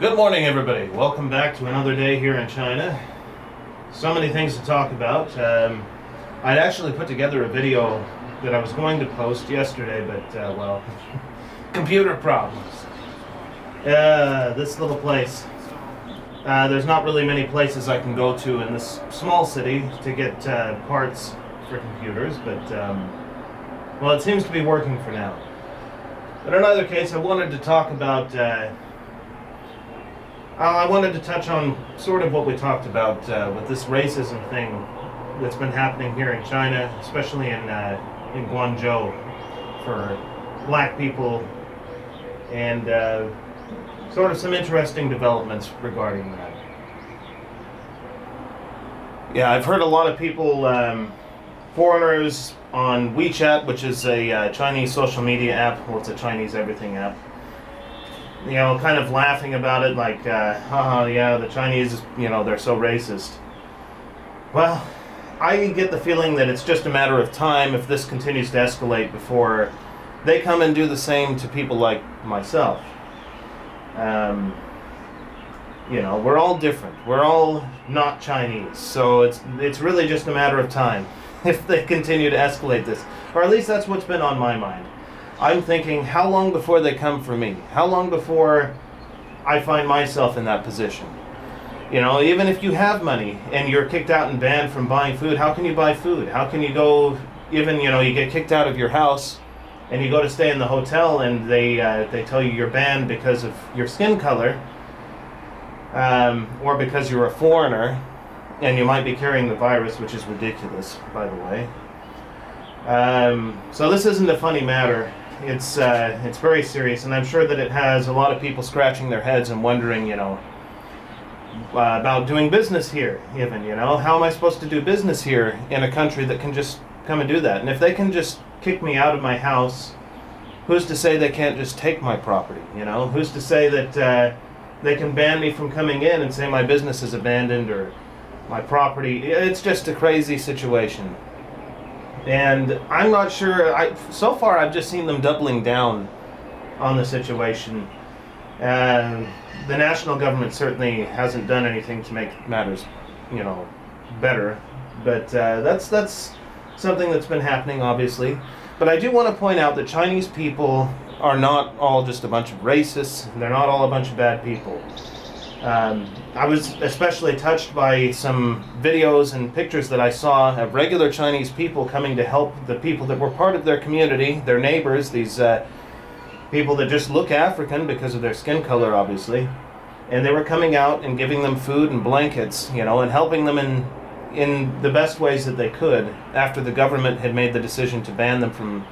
Good morning, everybody. Welcome back to another day here in China. So many things to talk about. I'd actually put together a video that I was going to post yesterday, but, well, computer problems. This little place. There's not really many places I can go to in this small city to get parts for computers, but, well, it seems to be working for now. But in either case, I wanted to talk about... I wanted to touch on sort of what we talked about with this racism thing that's been happening here in China, especially in GuangZhou for black people, and sort of some interesting developments regarding that. Yeah, I've heard a lot of people, foreigners on WeChat, which is a Chinese social media app, well, it's a Chinese everything app, you know, kind of laughing about it like, haha, yeah, the Chinese, you know, they're so racist. Well, I get the feeling that it's just a matter of time if this continues to escalate before they come and do the same to people like myself. You know, we're all different. We're all not Chinese. So it's really just a matter of time if they continue to escalate this. Or at least that's what's been on my mind. I'm thinking, how long before they come for me? How long before I find myself in that position? You know, even if you have money and you're kicked out and banned from buying food, how can you buy food? How can you go, even, you know, you get kicked out of your house and you go to stay in the hotel and they tell you you're banned because of your skin color, or because you're a foreigner and you might be carrying the virus, which is ridiculous, by the way. So this isn't a funny matter. It's very serious, and I'm sure that it has a lot of people scratching their heads and wondering, you know, about doing business here, even, you know. How am I supposed to do business here in a country that can just come and do that? And if they can just kick me out of my house, who's to say they can't just take my property, you know? Who's to say that they can ban me from coming in and say my business is abandoned or my property? It's just a crazy situation. And I'm not sure, so far I've just seen them doubling down on the situation. The national government certainly hasn't done anything to make matters, you know, better. But that's something that's been happening, obviously. But I do want to point out that Chinese people are not all just a bunch of racists. They're not all a bunch of bad people. I was especially touched by some videos and pictures that I saw of regular Chinese people coming to help the people that were part of their community, their neighbors, these people that just look African because of their skin color, obviously. And they were coming out and giving them food and blankets, you know, and helping them in the best ways that they could after the government had made the decision to ban them from,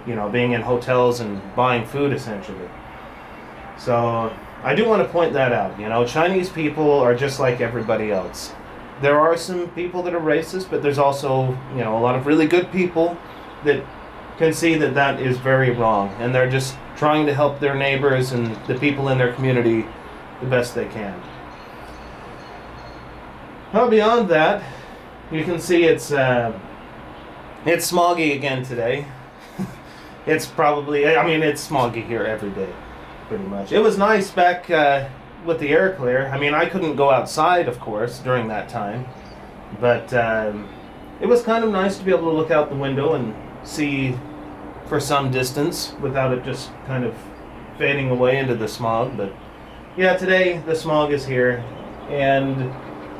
you know, being in hotels and buying food, essentially. So I do want to point that out. You know, Chinese people are just like everybody else. There are some people that are racist, but there's also, you know, a lot of really good people that can see that that is very wrong, and they're just trying to help their neighbors and the people in their community the best they can. Well, beyond that, you can see it's smoggy again today. It's probably, I mean, it's smoggy here every day, pretty much. It was nice back with the air clear. I mean, I couldn't go outside, of course, during that time, but it was kind of nice to be able to look out the window and see for some distance without it just kind of fading away into the smog. But yeah, today the smog is here, and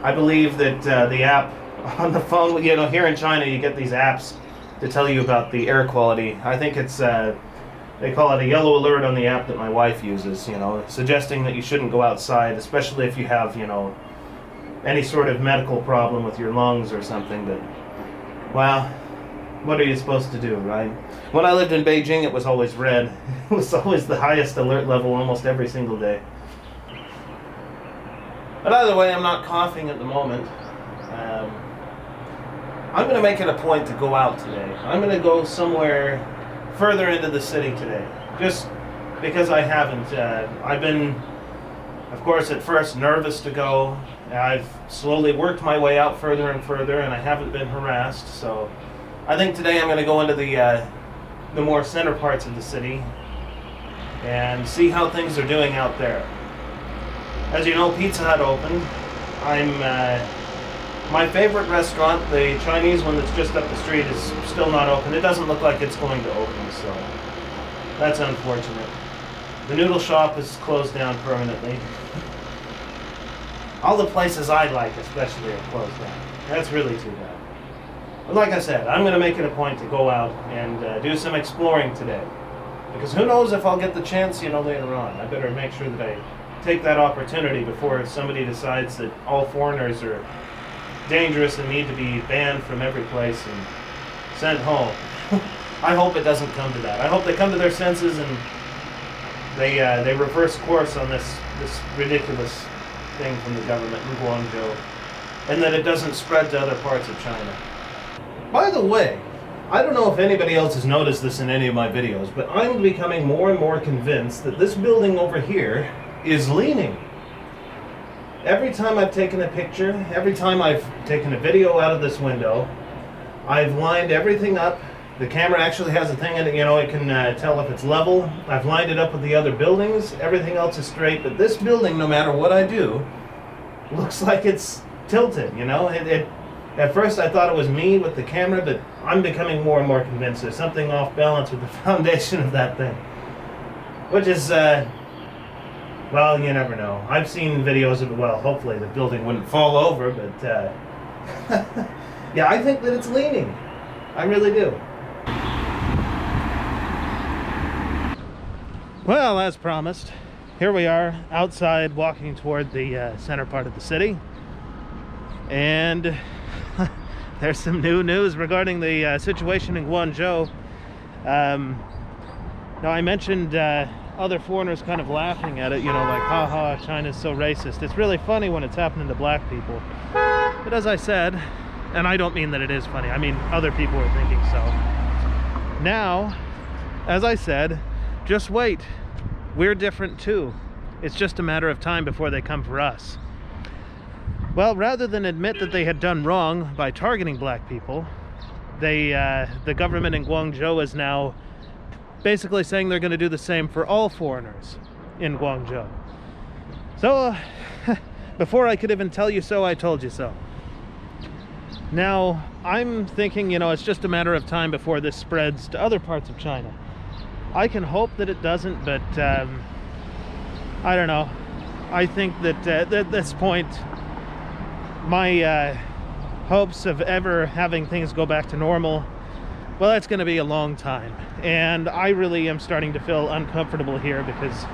I believe that the app on the phone, you know, here in China you get these apps to tell you about the air quality. I think it's they call it a yellow alert on the app that my wife uses, you know, suggesting that you shouldn't go outside, especially if you have, you know, any sort of medical problem with your lungs or something. But, well, what are you supposed to do, right? When I lived in Beijing, it was always red. It was always the highest alert level almost every single day. But either way, I'm not coughing at the moment. I'm going to make it a point to go out today. I'm going to go somewhere further into the city today, just because I haven't. I've been, of course, at first nervous to go. I've slowly worked my way out further and further, and I haven't been harassed. So I think today I'm going to go into the more center parts of the city and see how things are doing out there. As you know, Pizza Hut opened. My favorite restaurant, the Chinese one that's just up the street, is still not open. It doesn't look like it's going to open, so that's unfortunate. The noodle shop is closed down permanently. All the places I like especially are closed down. That's really too bad. But like I said, I'm going to make it a point to go out and do some exploring today. Because who knows if I'll get the chance, later on. I better make sure that I take that opportunity before somebody decides that all foreigners are dangerous and need to be banned from every place and sent home. I hope it doesn't come to that. I hope they come to their senses and they reverse course on this ridiculous thing from the government in GuangZhou, and that it doesn't spread to other parts of China. By the way, I don't know if anybody else has noticed this in any of my videos, but I'm becoming more and more convinced that this building over here is leaning. Every time I've taken a picture, every time I've taken a video out of this window, I've lined everything up. The camera actually has a thing in it, it can tell if it's level. I've lined it up with the other buildings. Everything else is straight, but this building, no matter what I do, looks like it's tilted, At first I thought it was me with the camera, but I'm becoming more and more convinced there's something off balance with the foundation of that thing. Which is, well, you never know. I've seen videos of, hopefully the building wouldn't fall over, but, yeah, I think that it's leaning. I really do. Well, as promised, here we are outside walking toward the center part of the city. And there's some new news regarding the situation in GuangZhou. Now, I mentioned other foreigners kind of laughing at it, like, haha, China's so racist. It's really funny when it's happening to black people. But as I said, and I don't mean that it is funny, I mean other people are thinking so. Now, as I said, just wait. We're different too. It's just a matter of time before they come for us. Well, rather than admit that they had done wrong by targeting black people, the government in GuangZhou is now basically saying they're going to do the same for all foreigners in GuangZhou. So, before I could even tell you so, I told you so. Now, I'm thinking, it's just a matter of time before this spreads to other parts of China. I can hope that it doesn't, but I don't know. I think that at this point, my hopes of ever having things go back to normal, well, that's going to be a long time. And I really am starting to feel uncomfortable here because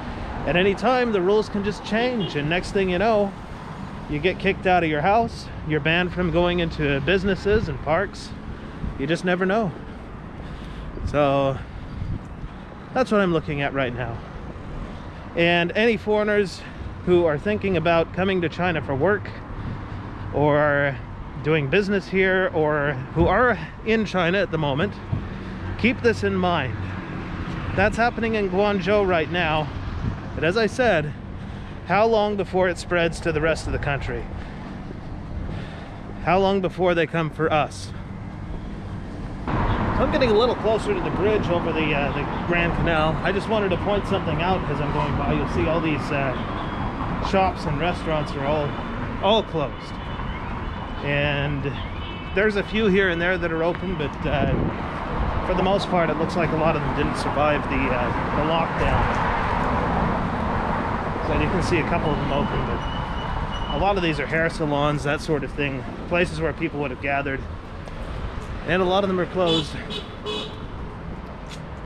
at any time the rules can just change, and next thing you know, you get kicked out of your house, you're banned from going into businesses and parks. You just never know. So that's what I'm looking at right now. And any foreigners who are thinking about coming to China for work or doing business here, or who are in China at the moment, keep this in mind. That's happening in GuangZhou right now. But as I said, how long before it spreads to the rest of the country? How long before they come for us? So I'm getting a little closer to the bridge over the Grand Canal. I just wanted to point something out as I'm going by. You'll see all these shops and restaurants are all closed. And there's a few here and there that are open, but for the most part, it looks like a lot of them didn't survive the lockdown. So you can see a couple of them open, but a lot of these are hair salons, that sort of thing, places where people would have gathered, and a lot of them are closed.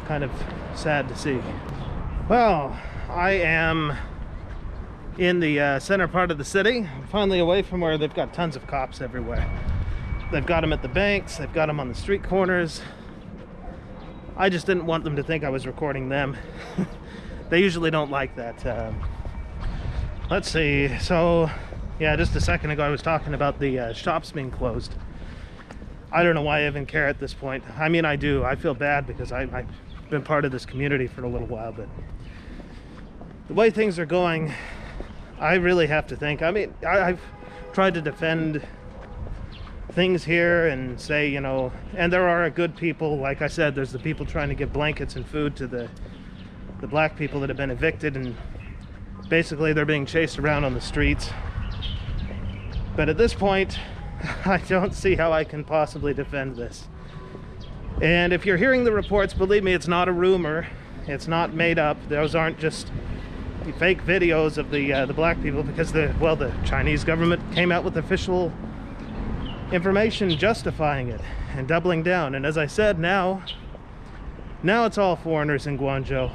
Kind of sad to see. Well, I am in the center part of the city, finally away from where they've got tons of cops everywhere. They've got them at the banks, they've got them on the street corners. I just didn't want them to think I was recording them. They usually don't like that. Let's see, so yeah, just a second ago I was talking about the shops being closed. I don't know why I even care at this point. I mean, I do. I feel bad because I've been part of this community for a little while, but the way things are going, I really have to think. I mean, I've tried to defend things here and say, and there are good people. Like I said, there's the people trying to give blankets and food to the black people that have been evicted and Basically, they're being chased around on the streets. But at this point, I don't see how I can possibly defend this. And if you're hearing the reports, believe me, it's not a rumor. It's not made up. Those aren't just fake videos of the black people, because the Chinese government came out with official information justifying it and doubling down. And as I said, now it's all foreigners in GuangZhou.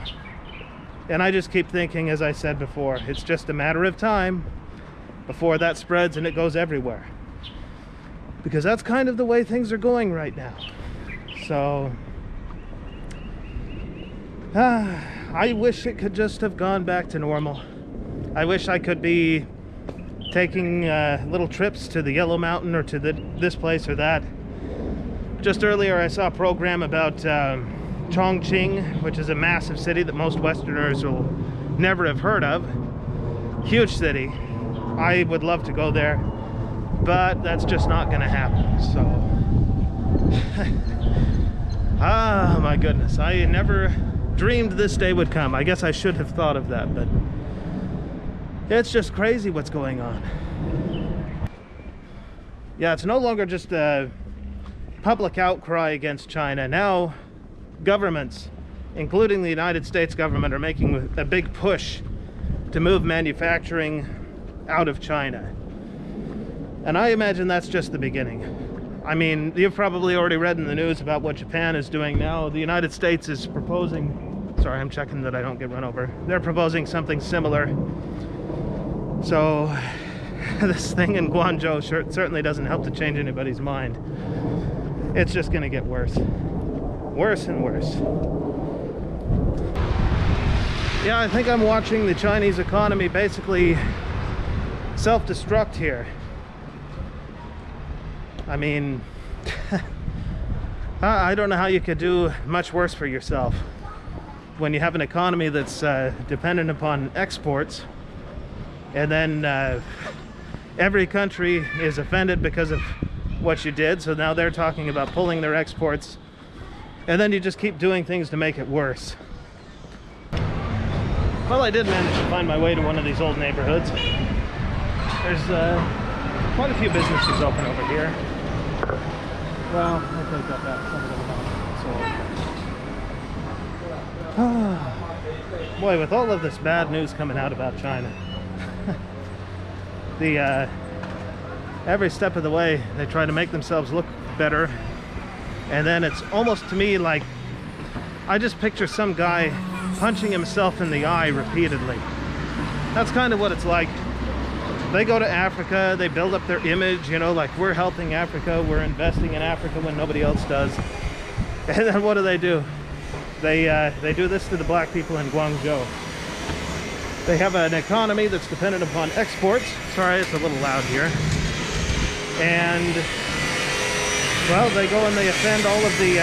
And I just keep thinking, as I said before, it's just a matter of time before that spreads and it goes everywhere. Because that's kind of the way things are going right now. So, I wish it could just have gone back to normal. I wish I could be taking little trips to the Yellow Mountain or to this place or that. Just earlier I saw a program about Chongqing, which is a massive city that most Westerners will never have heard of. Huge city. I would love to go there, but that's just not going to happen. So, ah, my goodness, I never dreamed this day would come. I guess I should have thought of that, but it's just crazy what's going on. Yeah, it's no longer just a public outcry against China. Now governments, including the United States government, are making a big push to move manufacturing out of China. And I imagine that's just the beginning. I mean, you've probably already read in the news about what Japan is doing now. The United States is proposing, sorry, I'm checking that I don't get run over. They're proposing something similar. So this thing in GuangZhou certainly doesn't help to change anybody's mind. It's just going to get worse. Worse and worse. Yeah, I think I'm watching the Chinese economy basically self-destruct here. I mean, I don't know how you could do much worse for yourself when you have an economy that's dependent upon exports, and then every country is offended because of what you did, so now they're talking about pulling their exports, and then you just keep doing things to make it worse. Well, I did manage to find my way to one of these old neighborhoods. There's quite a few businesses open over here. Well, I take that back. Some of them not. So, boy, with all of this bad news coming out about China, every step of the way they try to make themselves look better, and then it's almost to me like I just picture some guy punching himself in the eye repeatedly. That's kind of what it's like. They go to Africa, they build up their image, you know, like we're helping Africa, we're investing in Africa when nobody else does. And then what do? They do this to the black people in GuangZhou. They have an economy that's dependent upon exports. Sorry, it's a little loud here. And, well, they go and they offend all of the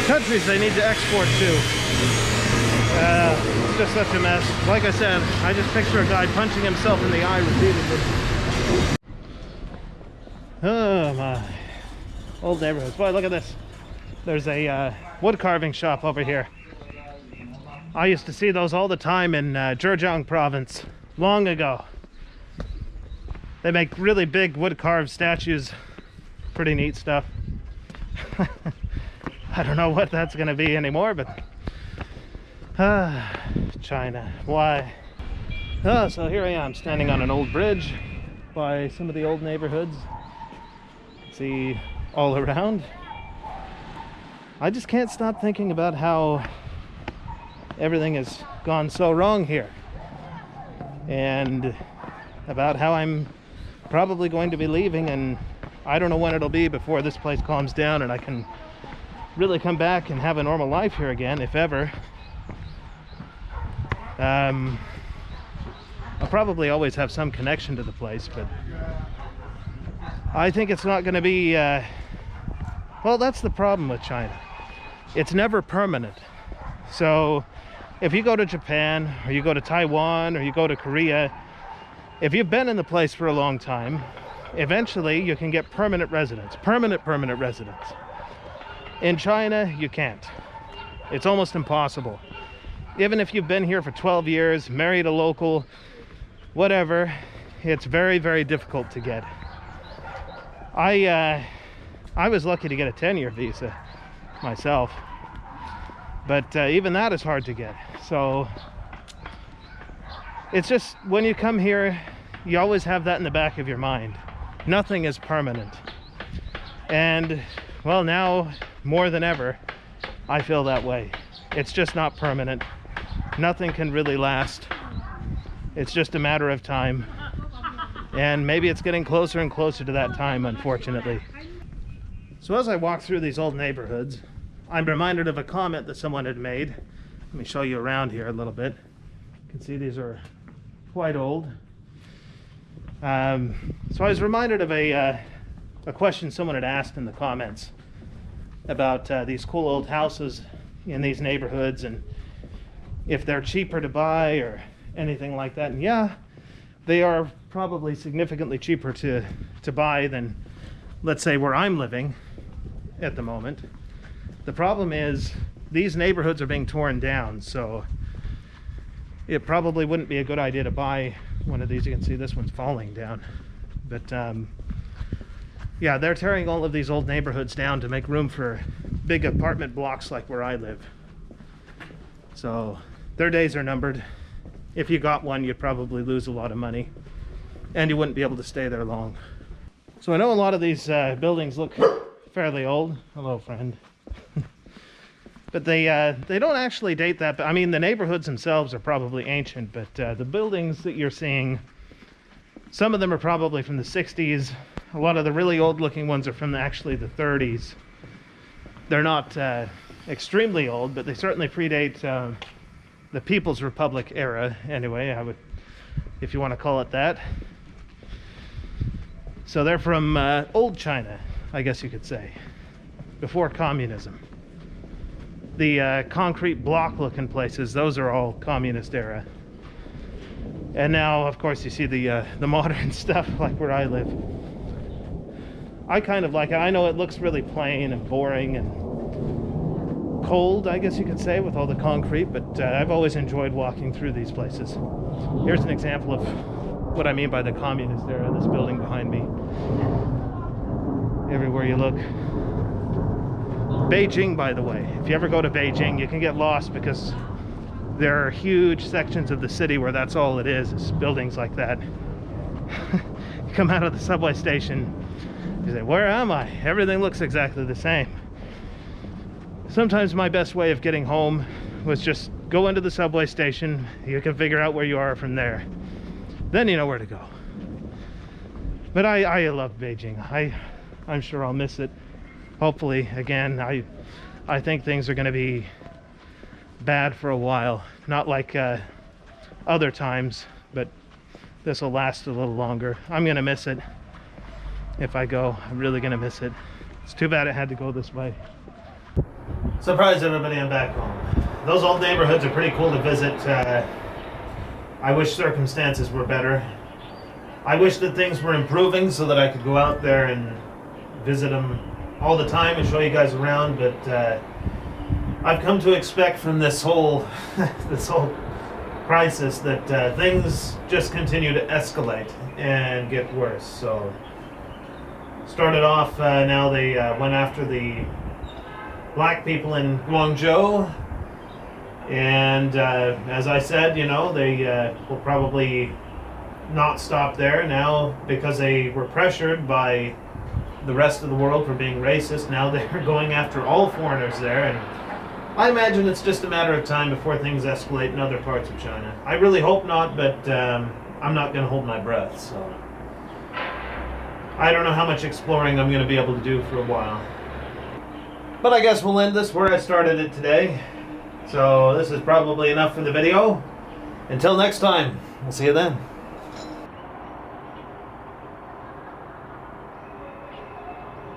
countries they need to export to. It's just such a mess. Like I said, I just picture a guy punching himself in the eye repeatedly. Oh my. Old neighborhoods. Boy, look at this. There's a wood carving shop over here. I used to see those all the time in Zhejiang province, long ago. They make really big wood carved statues. Pretty neat stuff. I don't know what that's going to be anymore, but China, why? Oh, so here I am standing on an old bridge by some of the old neighborhoods. See all around. I just can't stop thinking about how everything has gone so wrong here, and about how I'm probably going to be leaving, and I don't know when it'll be before this place calms down and I can really come back and have a normal life here again, if ever. I'll probably always have some connection to the place, but I think it's not going to be well, that's the problem with China. It's never permanent. So if you go to Japan, or you go to Taiwan, or you go to Korea, if you've been in the place for a long time, eventually you can get permanent residence, permanent residence. In China, you can't. It's almost impossible. Even if you've been here for 12 years, married a local, whatever, it's very, very difficult to get. I was lucky to get a 10-year visa myself, but even that is hard to get. So it's just, when you come here, you always have that in the back of your mind. Nothing is permanent. And well, now more than ever, I feel that way. It's just not permanent. Nothing can really last. It's just a matter of time. And maybe it's getting closer and closer to that time, unfortunately. So as I walk through these old neighborhoods, I'm reminded of a comment that someone had made. Let me show you around here a little bit. You can see these are quite old. So I was reminded of a question someone had asked in the comments about these cool old houses in these neighborhoods, and if they're cheaper to buy or anything like that. And yeah, they are probably significantly cheaper to buy than, let's say, where I'm living at the moment. The problem is these neighborhoods are being torn down, so it probably wouldn't be a good idea to buy one of these. You can see this one's falling down. But yeah, they're tearing all of these old neighborhoods down to make room for big apartment blocks like where I live. So their days are numbered. If you got one, you'd probably lose a lot of money, and you wouldn't be able to stay there long. So I know a lot of these buildings look fairly old. Hello, friend. But they don't actually date that. I mean, the neighborhoods themselves are probably ancient, but the buildings that you're seeing, some of them are probably from the 60s. A lot of the really old-looking ones are from actually the 30s. They're not extremely old, but they certainly predate the People's Republic era, anyway, I would, if you want to call it that. So they're from old China, I guess you could say, before communism. The concrete block-looking places, those are all communist era. And now, of course, you see the modern stuff like where I live. I kind of like it. I know it looks really plain and boring and cold, I guess you could say, with all the concrete, but I've always enjoyed walking through these places. Here's an example of what I mean by the communist era, this building behind me. Everywhere you look. Beijing, by the way, if you ever go to Beijing, you can get lost because there are huge sections of the city where that's all it is buildings like that. You come out of the subway station, you say, where am I? Everything looks exactly the same. Sometimes my best way of getting home was just go into the subway station. You can figure out where you are from there. Then you know where to go. But I love Beijing. I'm sure I'll miss it. Hopefully, again, I think things are going to be bad for a while. Not like other times, but this will last a little longer. I'm going to miss it. If I go, I'm really going to miss it. It's too bad it had to go this way. Surprise everybody, I'm back home. Those old neighborhoods are pretty cool to visit. I wish circumstances were better. I wish that things were improving so that I could go out there and visit them all the time and show you guys around, but I've come to expect from this whole this whole crisis that things just continue to escalate and get worse. So started off, now they went after the black people in GuangZhou, and as I said, you know, they will probably not stop there now because they were pressured by the rest of the world for being racist. Now they're going after all foreigners there, and I imagine it's just a matter of time before things escalate in other parts of China. I really hope not, but I'm not going to hold my breath, so I don't know how much exploring I'm going to be able to do for a while. But I guess we'll end this where I started it today. So this is probably enough for the video. Until next time, we'll see you then.